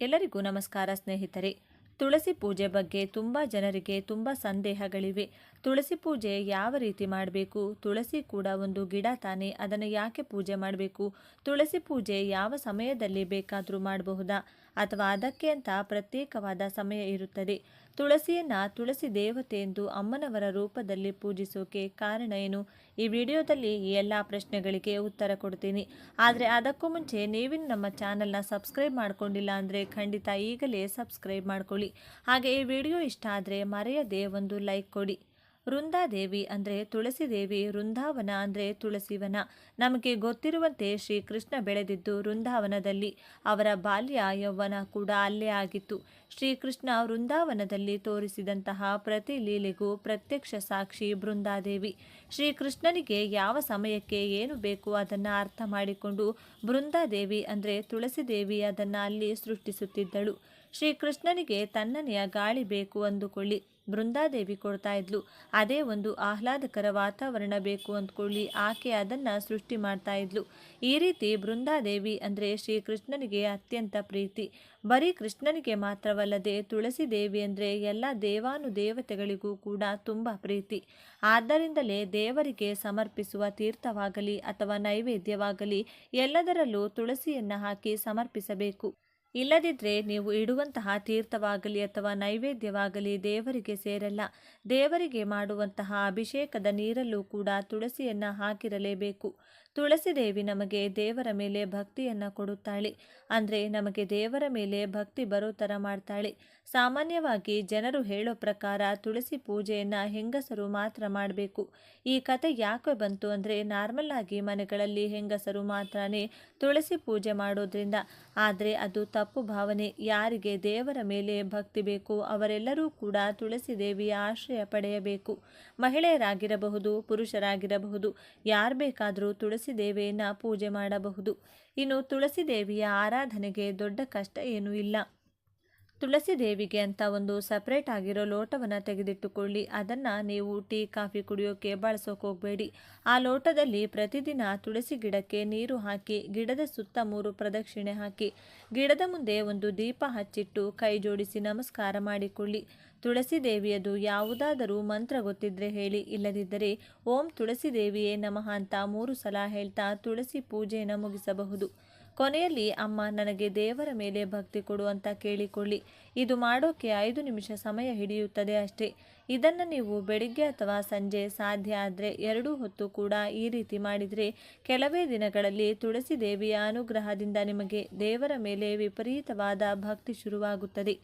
ಎಲ್ಲರಿಗೂ ನಮಸ್ಕಾರ ಸ್ನೇಹಿತರೆ. ತುಳಸಿ ಪೂಜೆ ಬಗ್ಗೆ ತುಂಬ ಜನರಿಗೆ ತುಂಬ ಸಂದೇಹಗಳಿವೆ. ತುಳಸಿ ಪೂಜೆ ಯಾವ ರೀತಿ ಮಾಡಬೇಕು? ತುಳಸಿ ಕೂಡ ಒಂದು ಗಿಡ ತಾನೇ, ಅದನ್ನು ಯಾಕೆ ಪೂಜೆ ಮಾಡಬೇಕು? ತುಳಸಿ ಪೂಜೆ ಯಾವ ಸಮಯದಲ್ಲಿ ಬೇಕಾದರೂ ಮಾಡಬಹುದಾ, ಅಥವಾ ಅದಕ್ಕೆ ಅಂತ ಪ್ರತ್ಯೇಕವಾದ ಸಮಯ ಇರುತ್ತದೆ? ತುಳಸಿ ದೇವತೆ ಎಂದು ಅಮ್ಮನವರ ರೂಪದಲ್ಲಿ ಪೂಜಿಸೋಕೆ ಕಾರಣ ಏನು? ಈ ವಿಡಿಯೋದಲ್ಲಿ ಈ ಎಲ್ಲ ಪ್ರಶ್ನೆಗಳಿಗೆ ಉತ್ತರ ಕೊಡ್ತೀನಿ. ಆದರೆ ಅದಕ್ಕೂ ಮುಂಚೆ ನೀವಿನ್ನು ನಮ್ಮ ಚಾನಲ್ನ ಸಬ್ಸ್ಕ್ರೈಬ್ ಮಾಡ್ಕೊಂಡಿಲ್ಲ ಅಂದರೆ ಖಂಡಿತ ಈಗಲೇ ಸಬ್ಸ್ಕ್ರೈಬ್ ಮಾಡ್ಕೊಳ್ಳಿ. ಹಾಗೆ ಈ ವಿಡಿಯೋ ಇಷ್ಟ ಆದರೆ ಮರೆಯದೆ ಒಂದು ಲೈಕ್ ಕೊಡಿ. ವೃಂದಾದೇವಿ ಅಂದರೆ ತುಳಸಿ ದೇವಿ, ವೃಂದಾವನ ಅಂದರೆ ತುಳಸಿವನ. ನಮಗೆ ಗೊತ್ತಿರುವಂತೆ ಶ್ರೀಕೃಷ್ಣ ಬೆಳೆದಿದ್ದು ವೃಂದಾವನದಲ್ಲಿ. ಅವರ ಬಾಲ್ಯ ಯೌವನ ಕೂಡ ಅಲ್ಲೇ ಆಗಿತ್ತು. ಶ್ರೀಕೃಷ್ಣ ವೃಂದಾವನದಲ್ಲಿ ತೋರಿಸಿದಂತಹ ಪ್ರತಿ ಲೀಲೆಗೂ ಪ್ರತ್ಯಕ್ಷ ಸಾಕ್ಷಿ ಬೃಂದಾದೇವಿ. ಶ್ರೀಕೃಷ್ಣನಿಗೆ ಯಾವ ಸಮಯಕ್ಕೆ ಏನು ಬೇಕು ಅದನ್ನು ಅರ್ಥ ಮಾಡಿಕೊಂಡು ಬೃಂದಾದೇವಿ ಅಂದರೆ ತುಳಸಿ ದೇವಿ ಅದನ್ನು ಅಲ್ಲಿ ಸೃಷ್ಟಿಸುತ್ತಿದ್ದಳು. ಶ್ರೀಕೃಷ್ಣನಿಗೆ ತಣ್ಣನೆಯ ಗಾಳಿ ಬೇಕು ಅಂದುಕೊಳ್ಳಿ, ಬೃಂದಾದೇವಿ ಕೊಡ್ತಾ ಇದ್ಲು. ಅದೇ ಒಂದು ಆಹ್ಲಾದಕರ ವಾತಾವರಣ ಬೇಕು ಅಂದ್ಕೊಳ್ಳಿ, ಆಕೆ ಅದನ್ನು ಸೃಷ್ಟಿ ಮಾಡ್ತಾ ಇದ್ಲು. ಈ ರೀತಿ ಬೃಂದಾದೇವಿ ಅಂದರೆ ಶ್ರೀಕೃಷ್ಣನಿಗೆ ಅತ್ಯಂತ ಪ್ರೀತಿ. ಬರೀ ಕೃಷ್ಣನಿಗೆ ಮಾತ್ರವಲ್ಲದೆ ತುಳಸಿ ದೇವಿ ಅಂದರೆ ಎಲ್ಲ ದೇವಾನುದೇವತೆಗಳಿಗೂ ಕೂಡ ತುಂಬ ಪ್ರೀತಿ. ಆದ್ದರಿಂದಲೇ ದೇವರಿಗೆ ಸಮರ್ಪಿಸುವ ತೀರ್ಥವಾಗಲಿ ಅಥವಾ ನೈವೇದ್ಯವಾಗಲಿ ಎಲ್ಲದರಲ್ಲೂ ತುಳಸಿಯನ್ನು ಹಾಕಿ ಸಮರ್ಪಿಸಬೇಕು. ಇಲ್ಲದಿದ್ದರೆ ನೀವು ಇಡುವಂತಹ ತೀರ್ಥವಾಗಲಿ ಅಥವಾ ನೈವೇದ್ಯವಾಗಲಿ ದೇವರಿಗೆ ಸೇರಲ್ಲ. ದೇವರಿಗೆ ಮಾಡುವಂತಹ ಅಭಿಷೇಕದ ನೀರಲ್ಲೂ ಕೂಡ ತುಳಸಿಯನ್ನು ಹಾಕಿರಲೇಬೇಕು. ತುಳಸಿ ದೇವಿ ನಮಗೆ ದೇವರ ಮೇಲೆ ಭಕ್ತಿಯನ್ನು ಕೊಡುತ್ತಾಳೆ. ಅಂದರೆ ನಮಗೆ ದೇವರ ಮೇಲೆ ಭಕ್ತಿ ಬರೋ ಥರ ಮಾಡ್ತಾಳೆ. ಸಾಮಾನ್ಯವಾಗಿ ಜನರು ಹೇಳೋ ಪ್ರಕಾರ ತುಳಸಿ ಪೂಜೆಯನ್ನು ಹೆಂಗಸರು ಮಾತ್ರ ಮಾಡಬೇಕು. ಈ ಕತೆ ಯಾಕೆ ಬಂತು ಅಂದರೆ, ನಾರ್ಮಲ್ ಆಗಿ ಮನೆಗಳಲ್ಲಿ ಹೆಂಗಸರು ಮಾತ್ರನೇ ತುಳಸಿ ಪೂಜೆ ಮಾಡೋದ್ರಿಂದ. ಆದರೆ ಅದು ತಪ್ಪು ಭಾವನೆ. ಯಾರಿಗೆ ದೇವರ ಮೇಲೆ ಭಕ್ತಿ ಬೇಕು ಅವರೆಲ್ಲರೂ ಕೂಡ ತುಳಸಿ ದೇವಿಯ ಆಶ್ರಯ ಪಡೆಯಬೇಕು. ಮಹಿಳೆಯರಾಗಿರಬಹುದು, ಪುರುಷರಾಗಿರಬಹುದು, ಯಾರು ಬೇಕಾದರೂ ತುಳಸಿ ದೇವಿಯನ್ನು ಪೂಜೆ ಮಾಡಬಹುದು. ಇನ್ನು ತುಳಸಿ ದೇವಿಯ ಆರಾಧನೆಗೆ ದೊಡ್ಡ ಕಷ್ಟ ಏನೂ ಇಲ್ಲ. ತುಳಸಿ ದೇವಿಗೆ ಅಂತ ಒಂದು ಸಪ್ರೇಟ್ ಆಗಿರೋ ಲೋಟವನ್ನು ತೆಗೆದಿಟ್ಟುಕೊಳ್ಳಿ. ಅದನ್ನು ನೀವು ಟೀ ಕಾಫಿ ಕುಡಿಯೋಕೆ ಬಳಸೋಕೆ ಹೋಗಬೇಡಿ. ಆ ಲೋಟದಲ್ಲಿ ಪ್ರತಿದಿನ ತುಳಸಿ ಗಿಡಕ್ಕೆ ನೀರು ಹಾಕಿ, ಗಿಡದ ಸುತ್ತ 3 ಪ್ರದಕ್ಷಿಣೆ ಹಾಕಿ, ಗಿಡದ ಮುಂದೆ ಒಂದು ದೀಪ ಹಚ್ಚಿಟ್ಟು ಕೈ ಜೋಡಿಸಿ ನಮಸ್ಕಾರ ಮಾಡಿಕೊಳ್ಳಿ. ತುಳಸಿ ದೇವಿಯದು ಯಾವುದಾದರೂ ಮಂತ್ರ ಗೊತ್ತಿದ್ರೆ ಹೇಳಿ, ಇಲ್ಲದಿದ್ದರೆ ಓಂ ತುಳಸಿ ದೇವಿಯೇ ನಮಃ ಅಂತ 3 ಸಲ ಹೇಳ್ತಾ ತುಳಸಿ ಪೂಜೆಯನ್ನು ಮುಗಿಸಬಹುದು. ಕೊನೆಯಲ್ಲಿ ಅಮ್ಮ ನನಗೆ ದೇವರ ಮೇಲೆ ಭಕ್ತಿ ಕೊಡು ಅಂತ ಕೇಳಿಕೊಳ್ಳಿ. ಇದು ಮಾಡೋಕ್ಕೆ 5 ನಿಮಿಷ ಸಮಯ ಹಿಡಿಯುತ್ತದೆ ಅಷ್ಟೇ. ಇದನ್ನು ನೀವು ಬೆಳಿಗ್ಗೆ ಅಥವಾ ಸಂಜೆ ಸಾಧ್ಯ ಆದರೆ 2 ಹೊತ್ತು ಕೂಡ ಈ ರೀತಿ ಮಾಡಿದರೆ ಕೆಲವೇ ದಿನಗಳಲ್ಲಿ ತುಳಸಿ ದೇವಿಯ ಅನುಗ್ರಹದಿಂದ ನಿಮಗೆ ದೇವರ ಮೇಲೆ ವಿಪರೀತವಾದ ಭಕ್ತಿ ಶುರುವಾಗುತ್ತದೆ.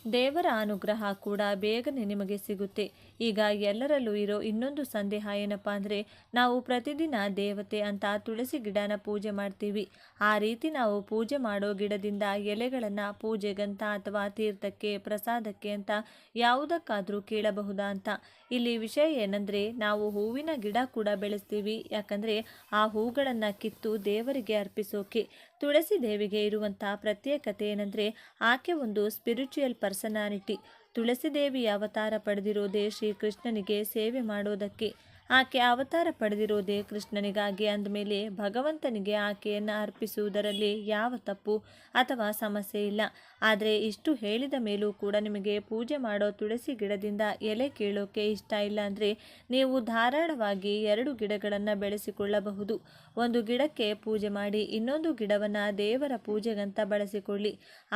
ದೇವರ ಅನುಗ್ರಹ ಕೂಡ ಬೇಗನೆ ನಿಮಗೆ ಸಿಗುತ್ತೆ. ಈಗ ಎಲ್ಲರಲ್ಲೂ ಇರೋ ಇನ್ನೊಂದು ಸಂದೇಹ ಏನಪ್ಪ ಅಂದರೆ, ನಾವು ಪ್ರತಿದಿನ ದೇವತೆ ಅಂತ ತುಳಸಿ ಗಿಡನ ಪೂಜೆ ಮಾಡ್ತೀವಿ. ಆ ರೀತಿ ನಾವು ಪೂಜೆ ಮಾಡೋ ಗಿಡದಿಂದ ಎಲೆಗಳನ್ನು ಪೂಜೆಗಂತ ಅಥವಾ ತೀರ್ಥಕ್ಕೆ, ಪ್ರಸಾದಕ್ಕೆ ಅಂತ ಯಾವುದಕ್ಕಾದರೂ ಕೀಳಬಹುದಾ ಅಂತ. ಇಲ್ಲಿ ವಿಷಯ ಏನಂದರೆ, ನಾವು ಹೂವಿನ ಗಿಡ ಕೂಡ ಬೆಳೆಸ್ತೀವಿ. ಯಾಕಂದರೆ ಆ ಹೂಗಳನ್ನು ಕಿತ್ತು ದೇವರಿಗೆ ಅರ್ಪಿಸೋಕೆ. ತುಳಸಿ ದೇವಿಗೆ ಇರುವಂಥ ಪ್ರತ್ಯೇಕತೆ ಏನಂದರೆ, ಆಕೆ ಒಂದು ಸ್ಪಿರಿಚುವಲ್ ಪರ್ಸನಾಲಿಟಿ. ತುಳಸಿ ದೇವಿಯ ಅವತಾರ ಪಡೆದಿರೋದೇ ಶ್ರೀಕೃಷ್ಣನಿಗೆ ಸೇವೆ ಮಾಡೋದಕ್ಕೆ. ಆಕೆ ಅವತಾರ ಪಡೆದಿರೋದೇ ಕೃಷ್ಣನಿಗಾಗಿ ಅಂದಮೇಲೆ ಭಗವಂತನಿಗೆ ಆಕೆಯನ್ನು ಅರ್ಪಿಸುವುದರಲ್ಲಿ ಯಾವ ತಪ್ಪು ಅಥವಾ ಸಮಸ್ಯೆ ಇಲ್ಲ. ಆದರೆ ಇಷ್ಟು ಹೇಳಿದ ಮೇಲೂ ಕೂಡ ನಿಮಗೆ ಪೂಜೆ ಮಾಡೋ ತುಳಸಿ ಗಿಡದಿಂದ ಎಲೆ ಕೀಳೋಕೆ ಇಷ್ಟ ಇಲ್ಲ ಅಂದರೆ, ನೀವು ಧಾರಾಳವಾಗಿ 2 ಗಿಡಗಳನ್ನು ಬೆಳೆಸಿಕೊಳ್ಳಬಹುದು. ಒಂದು ಗಿಡಕ್ಕೆ ಪೂಜೆ ಮಾಡಿ, ಇನ್ನೊಂದು ಗಿಡವನ್ನು ದೇವರ ಪೂಜೆಗಂತ ಬಳಸಿಕೊಳ್ಳಿ.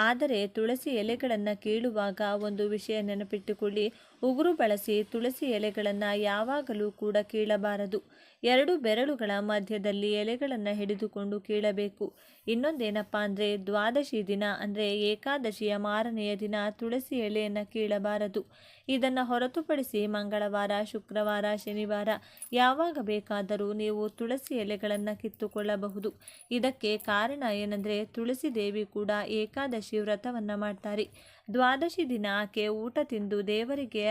ಆದರೆ ತುಳಸಿ ಎಲೆಗಳನ್ನು ಕೀಳುವಾಗ ಒಂದು ವಿಷಯ ನೆನಪಿಟ್ಟುಕೊಳ್ಳಿ, ಉಗುರು ಬಳಸಿ ತುಳಸಿ ಎಲೆಗಳನ್ನು ಯಾವಾಗಲೂ ಕೂಡ ಕೀಳಬಾರದು. 2 ಬೆರಳುಗಳ ಮಧ್ಯದಲ್ಲಿ ಎಲೆಗಳನ್ನು ಹಿಡಿದುಕೊಂಡು ಕೀಳಬೇಕು. ಇನ್ನೊಂದೇನಪ್ಪ ಅಂದರೆ, ದ್ವಾದಶಿ ದಿನ ಅಂದರೆ ಏಕಾದಶಿಯ ಮಾರನೆಯ ದಿನ ತುಳಸಿ ಎಲೆಯನ್ನು ಕೀಳಬಾರದು. ಇದನ್ನು ಹೊರತುಪಡಿಸಿ ಮಂಗಳವಾರ, ಶುಕ್ರವಾರ, ಶನಿವಾರ ಯಾವಾಗ ಬೇಕಾದರೂ ನೀವು ತುಳಸಿ ಎಲೆಗಳನ್ನು ಕಿತ್ತುಕೊಳ್ಳಬಹುದು. ಇದಕ್ಕೆ ಕಾರಣ ಏನಂದರೆ, ತುಳಸಿ ದೇವಿ ಕೂಡ ಏಕಾದಶಿ ವ್ರತವನ್ನು ಮಾಡ್ತಾರೆ. ದ್ವಾದಶಿ ದಿನ ಆಕೆ ಊಟ ತಿಂದು ದೇವರಿಗೆ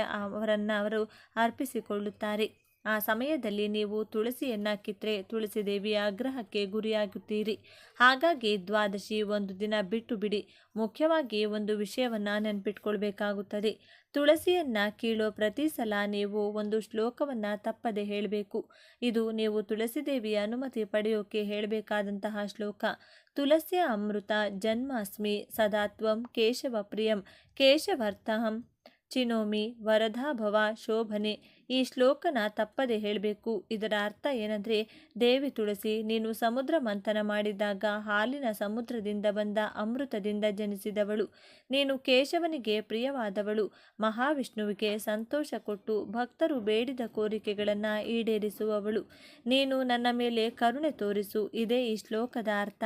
ಅವರು ಅರ್ಪಿಸಿಕೊಳ್ಳುತ್ತಾರೆ. ಆ ಸಮಯದಲ್ಲಿ ನೀವು ತುಳಸಿಯನ್ನು ಕಿತ್ತರೆ ತುಳಸಿ ದೇವಿಯ ಆಗ್ರಹಕ್ಕೆ ಗುರಿಯಾಗುತ್ತೀರಿ. ಹಾಗಾಗಿ ದ್ವಾದಶಿ ಒಂದು ದಿನ ಬಿಟ್ಟು ಬಿಡಿ. ಮುಖ್ಯವಾಗಿ ಒಂದು ವಿಷಯವನ್ನು ನೆನಪಿಟ್ಕೊಳ್ಬೇಕಾಗುತ್ತದೆ. ತುಳಸಿಯನ್ನು ಕೀಳೋ ಪ್ರತಿ ಸಲ ನೀವು ಒಂದು ಶ್ಲೋಕವನ್ನು ತಪ್ಪದೆ ಹೇಳಬೇಕು. ಇದು ನೀವು ತುಳಸಿ ದೇವಿಯ ಅನುಮತಿ ಪಡೆಯೋಕೆ ಹೇಳಬೇಕಾದಂತಹ ಶ್ಲೋಕ. ತುಳಸಿಯ ಅಮೃತ ಜನ್ಮಾಸ್ಮಿ ಸದಾತ್ವಂ ಕೇಶವ ಪ್ರಿಯಂ ಕೇಶವರ್ಥಹಂ ಚಿನೋಮಿ ವರದಾಭವ ಶೋಭನೆ. ಈ ಶ್ಲೋಕನ ತಪ್ಪದೆ ಹೇಳಬೇಕು. ಇದರ ಅರ್ಥ ಏನಂದರೆ, ದೇವಿ ತುಳಸಿ, ನೀನು ಸಮುದ್ರ ಮಂಥನ ಮಾಡಿದಾಗ ಹಾಲಿನ ಸಮುದ್ರದಿಂದ ಬಂದ ಅಮೃತದಿಂದ ಜನಿಸಿದವಳು. ನೀನು ಕೇಶವನಿಗೆ ಪ್ರಿಯವಾದವಳು, ಮಹಾವಿಷ್ಣುವಿಗೆ ಸಂತೋಷ ಕೊಟ್ಟು ಭಕ್ತರು ಬೇಡಿದ ಕೋರಿಕೆಗಳನ್ನು ಈಡೇರಿಸುವವಳು. ನೀನು ನನ್ನ ಮೇಲೆ ಕರುಣೆ ತೋರಿಸು. ಇದೇ ಈ ಶ್ಲೋಕದ ಅರ್ಥ.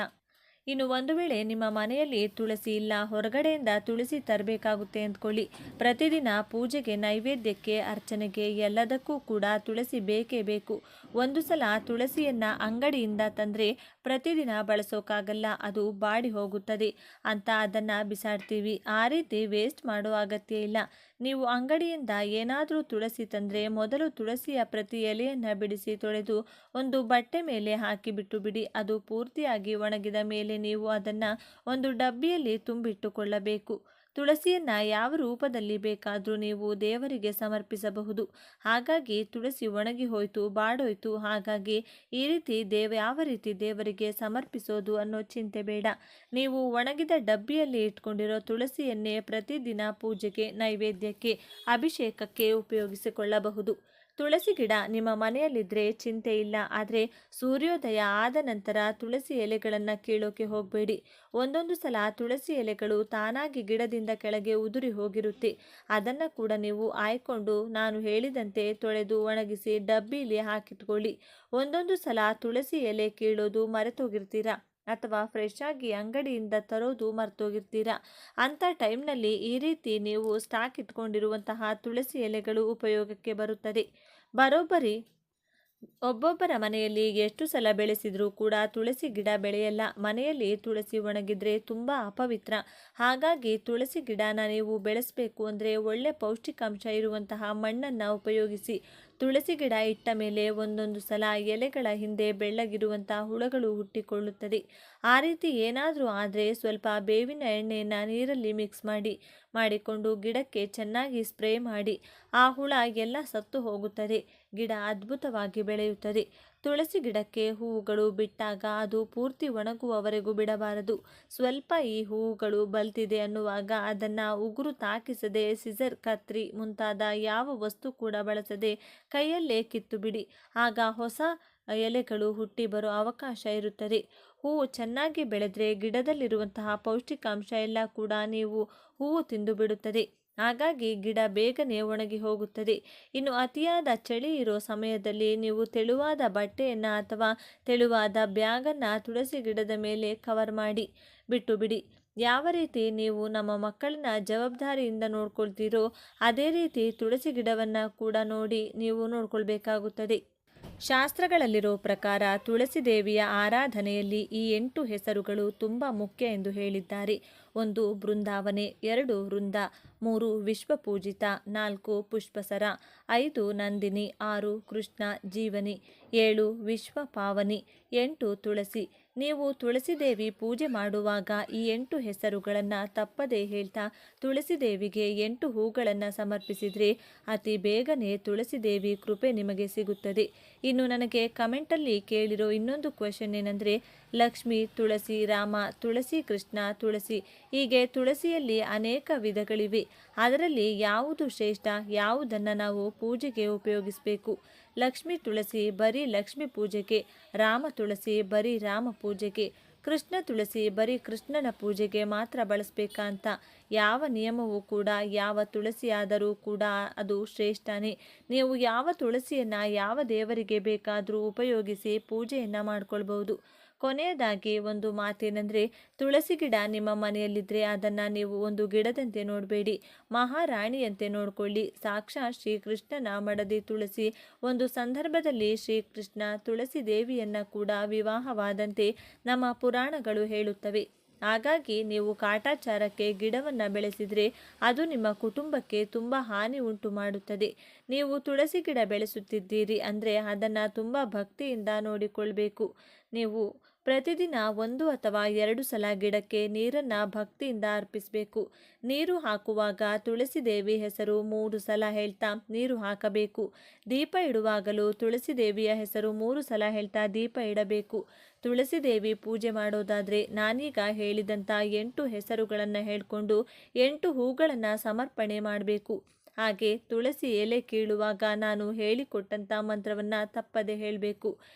ಇನ್ನು ಒಂದು ವೇಳೆ ನಿಮ್ಮ ಮನೆಯಲ್ಲಿ ತುಳಸಿ ಇಲ್ಲ, ಹೊರಗಡೆಯಿಂದ ತುಳಸಿ ತರಬೇಕಾಗುತ್ತೆ ಅಂದ್ಕೊಳ್ಳಿ. ಪ್ರತಿದಿನ ಪೂಜೆಗೆ, ನೈವೇದ್ಯಕ್ಕೆ, ಅರ್ಚನೆಗೆ ಎಲ್ಲದಕ್ಕೂ ಕೂಡ ತುಳಸಿ ಬೇಕೇ ಬೇಕು. ಒಂದು ಸಲ ತುಳಸಿಯನ್ನು ಅಂಗಡಿಯಿಂದ ತಂದರೆ ಪ್ರತಿದಿನ ಬಳಸೋಕ್ಕಾಗಲ್ಲ, ಅದು ಬಾಡಿ ಹೋಗುತ್ತದೆ ಅಂತ ಅದನ್ನು ಬಿಸಾಡ್ತೀವಿ. ಆ ರೀತಿ ವೇಸ್ಟ್ ಮಾಡೋ ಅಗತ್ಯ ಇಲ್ಲ. ನೀವು ಅಂಗಡಿಯಿಂದ ಏನಾದರೂ ತುಳಸಿ ತಂದರೆ ಮೊದಲು ತುಳಸಿಯ ಪ್ರತಿ ಎಲೆಯನ್ನು ಬಿಡಿಸಿ ತೊಳೆದು ಒಂದು ಬಟ್ಟೆ ಮೇಲೆ ಹಾಕಿಬಿಟ್ಟು ಬಿಡಿ. ಅದು ಪೂರ್ತಿಯಾಗಿ ಒಣಗಿದ ಮೇಲೆ ನೀವು ಅದನ್ನು ಒಂದು ಡಬ್ಬಿಯಲ್ಲಿ ತುಂಬಿಟ್ಟುಕೊಳ್ಳಬೇಕು. ತುಳಸಿಯನ್ನು ಯಾವ ರೂಪದಲ್ಲಿ ಬೇಕಾದರೂ ನೀವು ದೇವರಿಗೆ ಸಮರ್ಪಿಸಬಹುದು. ಹಾಗಾಗಿ ತುಳಸಿ ಒಣಗಿ ಹೋಯಿತು, ಬಾಡೋಯ್ತು, ಹಾಗಾಗಿ ಈ ರೀತಿ ಯಾವ ರೀತಿ ದೇವರಿಗೆ ಸಮರ್ಪಿಸೋದು ಅನ್ನೋ ಚಿಂತೆ ಬೇಡ. ನೀವು ಒಣಗಿದ ಡಬ್ಬಿಯಲ್ಲಿ ಇಟ್ಕೊಂಡಿರೋ ತುಳಸಿಯನ್ನೇ ಪ್ರತಿದಿನ ಪೂಜೆಗೆ, ನೈವೇದ್ಯಕ್ಕೆ, ಅಭಿಷೇಕಕ್ಕೆ ಉಪಯೋಗಿಸಿಕೊಳ್ಳಬಹುದು. ತುಳಸಿ ಗಿಡ ನಿಮ್ಮ ಮನೆಯಲ್ಲಿದ್ದರೆ ಚಿಂತೆ ಇಲ್ಲ. ಆದರೆ ಸೂರ್ಯೋದಯ ಆದ ನಂತರ ತುಳಸಿ ಎಲೆಗಳನ್ನು ಕೀಳೋಕೆ ಹೋಗಬೇಡಿ. ಒಂದೊಂದು ಸಲ ತುಳಸಿ ಎಲೆಗಳು ತಾನಾಗಿ ಗಿಡದಿಂದ ಕೆಳಗೆ ಉದುರಿ ಹೋಗಿರುತ್ತೆ. ಅದನ್ನು ಕೂಡ ನೀವು ಆಯ್ಕೊಂಡು ನಾನು ಹೇಳಿದಂತೆ ತೊಳೆದು ಒಣಗಿಸಿ ಡಬ್ಬಿಲಿ ಹಾಕಿಟ್ಕೊಳ್ಳಿ. ಒಂದೊಂದು ಸಲ ತುಳಸಿ ಎಲೆ ಕೀಳೋದು ಮರೆತೋಗಿರ್ತೀರ, ಅಥವಾ ಫ್ರೆಶ್ ಆಗಿ ಅಂಗಡಿಯಿಂದ ತರೋದು ಮರ್ತೋಗಿರ್ತೀರ. ಅಂಥ ಟೈಮ್ನಲ್ಲಿ ಈ ರೀತಿ ನೀವು ಸ್ಟಾಕ್ ಇಟ್ಕೊಂಡಿರುವಂತಹ ತುಳಸಿ ಎಲೆಗಳು ಉಪಯೋಗಕ್ಕೆ ಬರುತ್ತದೆ. ಬರೋಬ್ಬರಿ ಒಬ್ಬೊಬ್ಬರ ಮನೆಯಲ್ಲಿ ಎಷ್ಟು ಸಲ ಬೆಳೆಸಿದರೂ ಕೂಡ ತುಳಸಿ ಗಿಡ ಬೆಳೆಯಲ್ಲ. ಮನೆಯಲ್ಲಿ ತುಳಸಿ ಒಣಗಿದ್ರೆ ತುಂಬ ಅಪವಿತ್ರ. ಹಾಗಾಗಿ ತುಳಸಿ ಗಿಡನ ನೀವು ಬೆಳೆಸಬೇಕು ಅಂದರೆ ಒಳ್ಳೆ ಪೌಷ್ಟಿಕಾಂಶ ಇರುವಂತಹ ಮಣ್ಣನ್ನು ಉಪಯೋಗಿಸಿ. ತುಳಸಿ ಗಿಡ ಇಟ್ಟ ಮೇಲೆ ಒಂದೊಂದು ಸಲ ಎಲೆಗಳ ಹಿಂದೆ ಬೆಳ್ಳಗಿರುವಂಥ ಹುಳಗಳು ಹುಟ್ಟಿಕೊಳ್ಳುತ್ತದೆ. ಆ ರೀತಿ ಏನಾದರೂ ಆದರೆ ಸ್ವಲ್ಪ ಬೇವಿನ ಎಣ್ಣೆಯನ್ನು ನೀರಲ್ಲಿ ಮಿಕ್ಸ್ ಮಾಡಿಕೊಂಡು ಗಿಡಕ್ಕೆ ಚೆನ್ನಾಗಿ ಸ್ಪ್ರೇ ಮಾಡಿ. ಆ ಹುಳ ಎಲ್ಲ ಸತ್ತು ಹೋಗುತ್ತದೆ. ಗಿಡ ಅದ್ಭುತವಾಗಿ ಬೆಳೆಯುತ್ತದೆ. ತುಳಸಿ ಗಿಡಕ್ಕೆ ಹೂವುಗಳು ಬಿಟ್ಟಾಗ ಅದು ಪೂರ್ತಿ ಒಣಗುವವರೆಗೂ ಬಿಡಬಾರದು. ಸ್ವಲ್ಪ ಈ ಹೂವುಗಳು ಬಲ್ತಿದೆ ಅನ್ನುವಾಗ ಅದನ್ನು ಉಗುರು ತಾಕಿಸದೆ, ಸಿಸರ್, ಕತ್ರಿ ಮುಂತಾದ ಯಾವ ವಸ್ತು ಕೂಡ ಬಳಸದೆ ಕೈಯಲ್ಲೇ ಕಿತ್ತು ಬಿಡಿ. ಆಗ ಹೊಸ ಎಲೆಗಳು ಹುಟ್ಟಿ ಬರೋ ಅವಕಾಶ ಇರುತ್ತದೆ. ಹೂವು ಚೆನ್ನಾಗಿ ಬೆಳೆದ್ರೆ ಗಿಡದಲ್ಲಿರುವಂತಹ ಪೌಷ್ಟಿಕಾಂಶ ಎಲ್ಲ ಕೂಡ ಹೂವು ತಿಂದು ಬಿಡುತ್ತದೆ. ಹಾಗಾಗಿ ಗಿಡ ಬೇಗನೆ ಒಣಗಿ ಹೋಗುತ್ತದೆ. ಇನ್ನು ಅತಿಯಾದ ಚಳಿ ಇರೋ ಸಮಯದಲ್ಲಿ ನೀವು ತೆಳುವಾದ ಬಟ್ಟೆಯನ್ನು ಅಥವಾ ತೆಳುವಾದ ಬ್ಯಾಗನ್ನು ತುಳಸಿ ಗಿಡದ ಮೇಲೆ ಕವರ್ ಮಾಡಿ ಬಿಟ್ಟು ಬಿಡಿ. ಯಾವ ರೀತಿ ನೀವು ನಮ್ಮ ಮಕ್ಕಳನ್ನ ಜವಾಬ್ದಾರಿಯಿಂದ ನೋಡ್ಕೊಳ್ತೀರೋ ಅದೇ ರೀತಿ ತುಳಸಿ ಗಿಡವನ್ನು ಕೂಡ ನೀವು ನೋಡ್ಕೊಳ್ಬೇಕಾಗುತ್ತದೆ. ಶಾಸ್ತ್ರಗಳಲ್ಲಿರೋ ಪ್ರಕಾರ ತುಳಸಿ ದೇವಿಯ ಆರಾಧನೆಯಲ್ಲಿ ಈ 8 ಹೆಸರುಗಳು ತುಂಬ ಮುಖ್ಯ ಎಂದು ಹೇಳಿದ್ದಾರೆ. 1 ಬೃಂದಾವನೆ, 2 ವೃಂದ, 3 ವಿಶ್ವಪೂಜಿತ, 4 ಪುಷ್ಪಸರ, 5 ನಂದಿನಿ, 6 ಕೃಷ್ಣ ಜೀವನಿ, 7 ವಿಶ್ವಪಾವನಿ, 8 ತುಳಸಿ. ನೀವು ತುಳಸಿ ದೇವಿ ಪೂಜೆ ಮಾಡುವಾಗ ಈ 8 ಹೆಸರುಗಳನ್ನು ತಪ್ಪದೇ ಹೇಳ್ತಾ ತುಳಸಿ ದೇವಿಗೆ 8 ಹೂಗಳನ್ನು ಸಮರ್ಪಿಸಿದರೆ ಅತಿ ಬೇಗನೆ ತುಳಸಿ ದೇವಿ ಕೃಪೆ ನಿಮಗೆ ಸಿಗುತ್ತದೆ. ಇನ್ನು ನನಗೆ ಕಮೆಂಟಲ್ಲಿ ಕೇಳಿರೋ ಇನ್ನೊಂದು ಕ್ವೆಶನ್ ಏನಂದರೆ, ಲಕ್ಷ್ಮಿ, ತುಳಸಿ, ರಾಮ, ತುಳಸಿ, ಕೃಷ್ಣ, ತುಳಸಿ, ಹೀಗೆ ತುಳಸಿಯಲ್ಲಿ ಅನೇಕ ವಿಧಗಳಿವೆ. ಅದರಲ್ಲಿ ಯಾವುದು ಶ್ರೇಷ್ಠ, ಯಾವುದನ್ನು ನಾವು ಪೂಜೆಗೆ ಉಪಯೋಗಿಸಬೇಕು? ಲಕ್ಷ್ಮಿ ತುಳಸಿ ಬರೀ ಲಕ್ಷ್ಮಿ ಪೂಜೆಗೆ, ರಾಮ ತುಳಸಿ ಬರೀ ರಾಮ ಪೂಜೆಗೆ, ಕೃಷ್ಣ ತುಳಸಿ ಬರೀ ಕೃಷ್ಣನ ಪೂಜೆಗೆ ಮಾತ್ರ ಬಳಸಬೇಕಾ ಅಂತ ಯಾವ ನಿಯಮವೂ ಕೂಡ, ಯಾವ ತುಳಸಿ ಆದರೂ ಕೂಡ ಅದು ಶ್ರೇಷ್ಠನೇ. ನೀವು ಯಾವ ತುಳಸಿಯನ್ನು ಯಾವ ದೇವರಿಗೆ ಬೇಕಾದರೂ ಉಪಯೋಗಿಸಿ ಪೂಜೆಯನ್ನು ಮಾಡ್ಕೊಳ್ಬಹುದು. ಕೊನೆಯದಾಗಿ ಒಂದು ಮಾತೇನೆಂದರೆ, ತುಳಸಿ ಗಿಡ ನಿಮ್ಮ ಮನೆಯಲ್ಲಿದ್ದರೆ ಅದನ್ನು ನೀವು ಒಂದು ಗಿಡದಂತೆ ನೋಡಬೇಡಿ, ಮಹಾರಾಣಿಯಂತೆ ನೋಡಿಕೊಳ್ಳಿ. ಸಾಕ್ಷಾತ್ ಶ್ರೀಕೃಷ್ಣನ ಮಡದಿ ತುಳಸಿ. ಒಂದು ಸಂದರ್ಭದಲ್ಲಿ ಶ್ರೀಕೃಷ್ಣ ತುಳಸಿ ದೇವಿಯನ್ನು ಕೂಡ ವಿವಾಹವಾದಂತೆ ನಮ್ಮ ಪುರಾಣಗಳು ಹೇಳುತ್ತವೆ. ಹಾಗಾಗಿ ನೀವು ಕಾಟಾಚಾರಕ್ಕೆ ಗಿಡವನ್ನು ಬೆಳೆಸಿದರೆ ಅದು ನಿಮ್ಮ ಕುಟುಂಬಕ್ಕೆ ತುಂಬ ಹಾನಿ ಉಂಟು ಮಾಡುತ್ತದೆ. ನೀವು ತುಳಸಿ ಗಿಡ ಬೆಳೆಸುತ್ತಿದ್ದೀರಿ ಅಂದರೆ ಅದನ್ನು ತುಂಬ ಭಕ್ತಿಯಿಂದ ನೋಡಿಕೊಳ್ಬೇಕು. ನೀವು ಪ್ರತಿದಿನ 1 ಅಥವಾ 2 ಸಲ ಗಿಡಕ್ಕೆ ನೀರನ್ನು ಭಕ್ತಿಯಿಂದ ಅರ್ಪಿಸಬೇಕು. ನೀರು ಹಾಕುವಾಗ ತುಳಸಿ ದೇವಿ ಹೆಸರು 3 ಸಲ ಹೇಳ್ತಾ ನೀರು ಹಾಕಬೇಕು. ದೀಪ ಇಡುವಾಗಲೂ ತುಳಸಿ ದೇವಿಯ ಹೆಸರು 3 ಸಲ ಹೇಳ್ತಾ ದೀಪ ಇಡಬೇಕು. ತುಳಸಿ ದೇವಿ ಪೂಜೆ ಮಾಡೋದಾದರೆ ನಾನೀಗ ಹೇಳಿದಂಥ 8 ಹೆಸರುಗಳನ್ನು ಹೇಳಿಕೊಂಡು 8 ಹೂಗಳನ್ನು ಸಮರ್ಪಣೆ ಮಾಡಬೇಕು. ಹಾಗೆ ತುಳಸಿ ಎಲೆ ಕೀಳುವಾಗ ನಾನು ಹೇಳಿಕೊಟ್ಟಂಥ ಮಂತ್ರವನ್ನು ತಪ್ಪದೆ ಹೇಳಬೇಕು.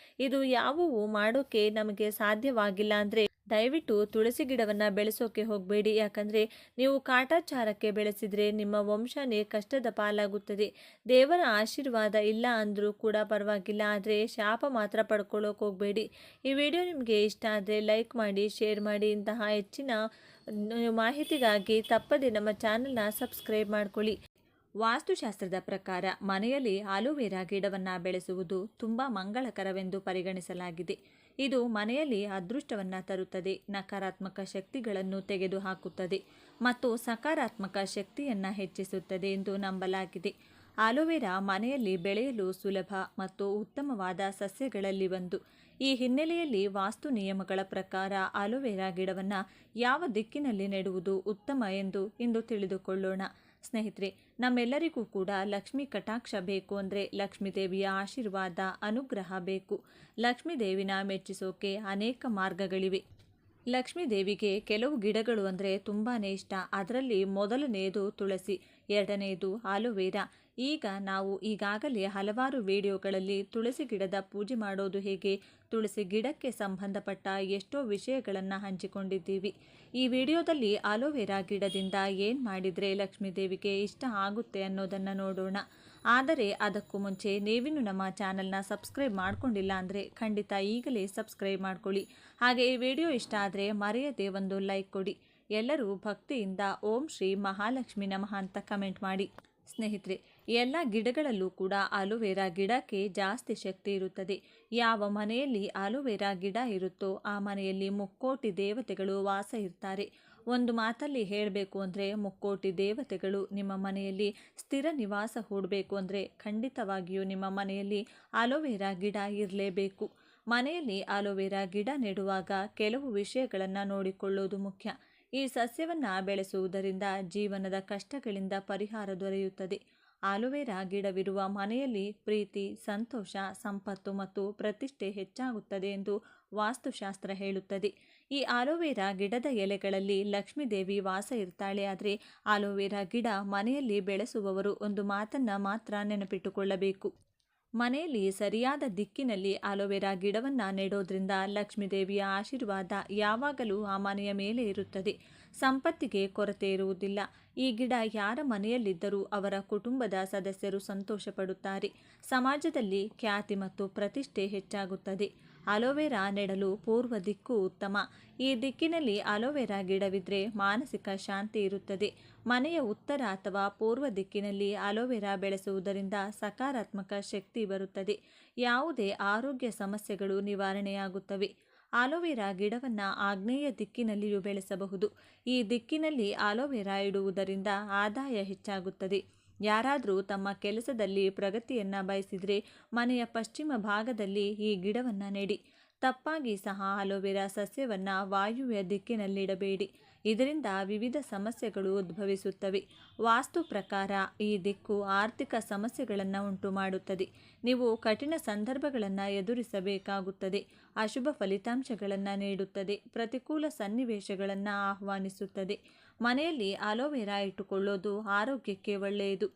ಇದು ಯಾವುವು ಮಾಡೋಕ್ಕೆ ನಮಗೆ ಸಾಧ್ಯವಾಗಿಲ್ಲ ಅಂದರೆ ದಯವಿಟ್ಟು ತುಳಸಿ ಗಿಡವನ್ನು ಬೆಳೆಸೋಕೆ ಹೋಗಬೇಡಿ. ಯಾಕಂದರೆ ನೀವು ಕಾಟಾಚಾರಕ್ಕೆ ಬೆಳೆಸಿದರೆ ನಿಮ್ಮ ವಂಶನೇ ಕಷ್ಟದ ಪಾಲಾಗುತ್ತದೆ. ದೇವರ ಆಶೀರ್ವಾದ ಇಲ್ಲ ಅಂದರೂ ಕೂಡ ಪರವಾಗಿಲ್ಲ, ಆದರೆ ಶಾಪ ಮಾತ್ರ ಪಡ್ಕೊಳ್ಳೋಕೆ ಹೋಗಬೇಡಿ. ಈ ವಿಡಿಯೋ ನಿಮಗೆ ಇಷ್ಟ ಆದರೆ ಲೈಕ್ ಮಾಡಿ, ಶೇರ್ ಮಾಡಿ. ಇಂತಹ ಹೆಚ್ಚಿನ ಮಾಹಿತಿಗಾಗಿ ತಪ್ಪದೆ ನಮ್ಮ ಚಾನಲ್ನ ಸಬ್ಸ್ಕ್ರೈಬ್ ಮಾಡ್ಕೊಳ್ಳಿ. ವಾಸ್ತುಶಾಸ್ತ್ರದ ಪ್ರಕಾರ ಮನೆಯಲ್ಲಿ ಆಲೋವೆರಾ ಗಿಡವನ್ನು ಬೆಳೆಸುವುದು ತುಂಬ ಮಂಗಳಕರವೆಂದು ಪರಿಗಣಿಸಲಾಗಿದೆ. ಇದು ಮನೆಯಲ್ಲಿ ಅದೃಷ್ಟವನ್ನು ತರುತ್ತದೆ, ನಕಾರಾತ್ಮಕ ಶಕ್ತಿಗಳನ್ನು ತೆಗೆದುಹಾಕುತ್ತದೆ ಮತ್ತು ಸಕಾರಾತ್ಮಕ ಶಕ್ತಿಯನ್ನು ಹೆಚ್ಚಿಸುತ್ತದೆ ಎಂದು ನಂಬಲಾಗಿದೆ. ಆಲೋವೆರಾ ಮನೆಯಲ್ಲಿ ಬೆಳೆಯಲು ಸುಲಭ ಮತ್ತು ಉತ್ತಮವಾದ ಸಸ್ಯಗಳಲ್ಲಿ ಒಂದು. ಈ ಹಿನ್ನೆಲೆಯಲ್ಲಿ ವಾಸ್ತು ನಿಯಮಗಳ ಪ್ರಕಾರ ಆಲೋವೆರಾ ಗಿಡವನ್ನು ಯಾವ ದಿಕ್ಕಿನಲ್ಲಿ ನೆಡುವುದು ಉತ್ತಮ ಎಂದು ಇಂದು ತಿಳಿದುಕೊಳ್ಳೋಣ. ಸ್ನೇಹಿತರೆ, ನಮ್ಮೆಲ್ಲರಿಗೂ ಕೂಡ ಲಕ್ಷ್ಮೀ ಕಟಾಕ್ಷ ಬೇಕು ಅಂದರೆ ಲಕ್ಷ್ಮೀ ದೇವಿಯ ಆಶೀರ್ವಾದ ಅನುಗ್ರಹ ಬೇಕು. ಲಕ್ಷ್ಮೀ ದೇವಿನ ಮೆಚ್ಚಿಸೋಕೆ ಅನೇಕ ಮಾರ್ಗಗಳಿವೆ. ಲಕ್ಷ್ಮೀ ದೇವಿಗೆ ಕೆಲವು ಗಿಡಗಳು ಅಂದರೆ ತುಂಬಾ ಇಷ್ಟ. ಅದರಲ್ಲಿ ಮೊದಲನೆಯದು ತುಳಸಿ, ಎರಡನೆಯದು ಆಲೋವೆರಾ. ಈಗ ನಾವು ಈಗಾಗಲೇ ಹಲವಾರು ವಿಡಿಯೋಗಳಲ್ಲಿ ತುಳಸಿ ಗಿಡದ ಪೂಜೆ ಮಾಡೋದು ಹೇಗೆ, ತುಳಸಿ ಗಿಡಕ್ಕೆ ಸಂಬಂಧಪಟ್ಟ ಎಷ್ಟೋ ವಿಷಯಗಳನ್ನು ಹಂಚಿಕೊಂಡಿದ್ದೀವಿ. ಈ ವಿಡಿಯೋದಲ್ಲಿ ಆಲೋವೆರಾ ಗಿಡದಿಂದ ಏನು ಮಾಡಿದರೆ ಲಕ್ಷ್ಮೀ ದೇವಿಗೆ ಇಷ್ಟ ಆಗುತ್ತೆ ಅನ್ನೋದನ್ನು ನೋಡೋಣ. ಆದರೆ ಅದಕ್ಕೂ ಮುಂಚೆ ನೀವಿನ್ನು ನಮ್ಮ ಚಾನಲ್ನ ಸಬ್ಸ್ಕ್ರೈಬ್ ಮಾಡ್ಕೊಂಡಿಲ್ಲ ಅಂದರೆ ಖಂಡಿತ ಈಗಲೇ ಸಬ್ಸ್ಕ್ರೈಬ್ ಮಾಡ್ಕೊಳ್ಳಿ. ಹಾಗೆ ಈ ವಿಡಿಯೋ ಇಷ್ಟ ಆದರೆ ಮರೆಯದೆ ಒಂದು ಲೈಕ್ ಕೊಡಿ. ಎಲ್ಲರೂ ಭಕ್ತಿಯಿಂದ ಓಂ ಶ್ರೀ ಮಹಾಲಕ್ಷ್ಮಿ ನಮಃ ಅಂತ ಕಮೆಂಟ್ ಮಾಡಿ. ಸ್ನೇಹಿತರೆ, ಎಲ್ಲ ಗಿಡಗಳಲ್ಲೂ ಕೂಡ ಆಲೋವೆರಾ ಗಿಡಕ್ಕೆ ಜಾಸ್ತಿ ಶಕ್ತಿ ಇರುತ್ತದೆ. ಯಾವ ಮನೆಯಲ್ಲಿ ಆಲೋವೆರಾ ಗಿಡ ಇರುತ್ತೋ ಆ ಮನೆಯಲ್ಲಿ ಮುಕ್ಕೋಟಿ ದೇವತೆಗಳು ವಾಸ ಇರ್ತಾರೆ. ಒಂದು ಮಾತಲ್ಲಿ ಹೇಳಬೇಕು ಅಂದರೆ ಮುಕ್ಕೋಟಿ ದೇವತೆಗಳು ನಿಮ್ಮ ಮನೆಯಲ್ಲಿ ಸ್ಥಿರ ನಿವಾಸ ಹೂಡಬೇಕು ಅಂದರೆ ಖಂಡಿತವಾಗಿಯೂ ನಿಮ್ಮ ಮನೆಯಲ್ಲಿ ಆಲೋವೆರಾ ಗಿಡ ಇರಲೇಬೇಕು. ಮನೆಯಲ್ಲಿ ಆಲೋವೆರಾ ಗಿಡ ನೆಡುವಾಗ ಕೆಲವು ವಿಷಯಗಳನ್ನು ನೋಡಿಕೊಳ್ಳೋದು ಮುಖ್ಯ. ಈ ಸಸ್ಯವನ್ನು ಬೆಳೆಸುವುದರಿಂದ ಜೀವನದ ಕಷ್ಟಗಳಿಂದ ಪರಿಹಾರ ದೊರೆಯುತ್ತದೆ. ಆಲೋವೆರಾ ಗಿಡವಿರುವ ಮನೆಯಲ್ಲಿ ಪ್ರೀತಿ, ಸಂತೋಷ, ಸಂಪತ್ತು ಮತ್ತು ಪ್ರತಿಷ್ಠೆ ಹೆಚ್ಚಾಗುತ್ತದೆ ಎಂದು ವಾಸ್ತುಶಾಸ್ತ್ರ ಹೇಳುತ್ತದೆ. ಈ ಆಲೋವೆರಾ ಗಿಡದ ಎಲೆಗಳಲ್ಲಿ ಲಕ್ಷ್ಮೀ ದೇವಿ ವಾಸ ಇರ್ತಾಳೆ. ಆದರೆ ಆಲೋವೆರಾ ಗಿಡ ಮನೆಯಲ್ಲಿ ಬೆಳೆಸುವವರು ಒಂದು ಮಾತನ್ನು ಮಾತ್ರ ನೆನಪಿಟ್ಟುಕೊಳ್ಳಬೇಕು. ಮನೆಯಲ್ಲಿ ಸರಿಯಾದ ದಿಕ್ಕಿನಲ್ಲಿ ಆಲೋವೆರಾ ಗಿಡವನ್ನು ನೆಡೋದ್ರಿಂದ ಲಕ್ಷ್ಮೀ ದೇವಿಯ ಆಶೀರ್ವಾದ ಯಾವಾಗಲೂ ಆ ಮನೆಯ ಮೇಲೆ ಇರುತ್ತದೆ. ಸಂಪತ್ತಿಗೆ ಕೊರತೆ ಇರುವುದಿಲ್ಲ. ಈ ಗಿಡ ಯಾರ ಮನೆಯಲ್ಲಿದ್ದರೂ ಅವರ ಕುಟುಂಬದ ಸದಸ್ಯರು ಸಂತೋಷ ಪಡುತ್ತಾರೆ. ಸಮಾಜದಲ್ಲಿ ಖ್ಯಾತಿ ಮತ್ತು ಪ್ರತಿಷ್ಠೆ ಹೆಚ್ಚಾಗುತ್ತದೆ. ಆಲೋವೆರಾ ನೆಡಲು ಪೂರ್ವ ದಿಕ್ಕು ಉತ್ತಮ. ಈ ದಿಕ್ಕಿನಲ್ಲಿ ಆಲೋವೆರಾ ಗಿಡವಿದ್ದರೆ ಮಾನಸಿಕ ಶಾಂತಿ ಇರುತ್ತದೆ. ಮನೆಯ ಉತ್ತರ ಅಥವಾ ಪೂರ್ವ ದಿಕ್ಕಿನಲ್ಲಿ ಆಲೋವೆರಾ ಬೆಳೆಸುವುದರಿಂದ ಸಕಾರಾತ್ಮಕ ಶಕ್ತಿ ಬರುತ್ತದೆ. ಯಾವುದೇ ಆರೋಗ್ಯ ಸಮಸ್ಯೆಗಳು ನಿವಾರಣೆಯಾಗುತ್ತವೆ. ಆಲೋವೆರಾ ಗಿಡವನ್ನು ಆಗ್ನೇಯ ದಿಕ್ಕಿನಲ್ಲಿಯೂ ಬೆಳೆಸಬಹುದು. ಈ ದಿಕ್ಕಿನಲ್ಲಿ ಆಲೋವೆರಾ ಇಡುವುದರಿಂದ ಆದಾಯ ಹೆಚ್ಚಾಗುತ್ತದೆ. ಯಾರಾದರೂ ತಮ್ಮ ಕೆಲಸದಲ್ಲಿ ಪ್ರಗತಿಯನ್ನು ಬಯಸಿದರೆ ಮನೆಯ ಪಶ್ಚಿಮ ಭಾಗದಲ್ಲಿ ಈ ಗಿಡವನ್ನು ನೆಡಿ. ತಪ್ಪಾಗಿ ಸಹ ಆಲೋವೆರಾ ಸಸ್ಯವನ್ನು ವಾಯುವ್ಯ ದಿಕ್ಕಿನಲ್ಲಿಡಬೇಡಿ. ಇದರಿಂದ ವಿವಿಧ ಸಮಸ್ಯೆಗಳು ಉದ್ಭವಿಸುತ್ತವೆ. ವಾಸ್ತು ಪ್ರಕಾರ ಈ ದಿಕ್ಕು ಆರ್ಥಿಕ ಸಮಸ್ಯೆಗಳನ್ನು ಉಂಟು ಮಾಡುತ್ತದೆ. ನೀವು ಕಠಿಣ ಸಂದರ್ಭಗಳನ್ನು ಎದುರಿಸಬೇಕಾಗುತ್ತದೆ. ಅಶುಭ ಫಲಿತಾಂಶಗಳನ್ನು ನೀಡುತ್ತದೆ. ಪ್ರತಿಕೂಲ ಸನ್ನಿವೇಶಗಳನ್ನು ಆಹ್ವಾನಿಸುತ್ತದೆ. ಮನೆಯಲ್ಲಿ ಆಲೋವೆರಾ ಇಟ್ಟುಕೊಳ್ಳೋದು ಆರೋಗ್ಯಕ್ಕೆ ಒಳ್ಳೆಯದು.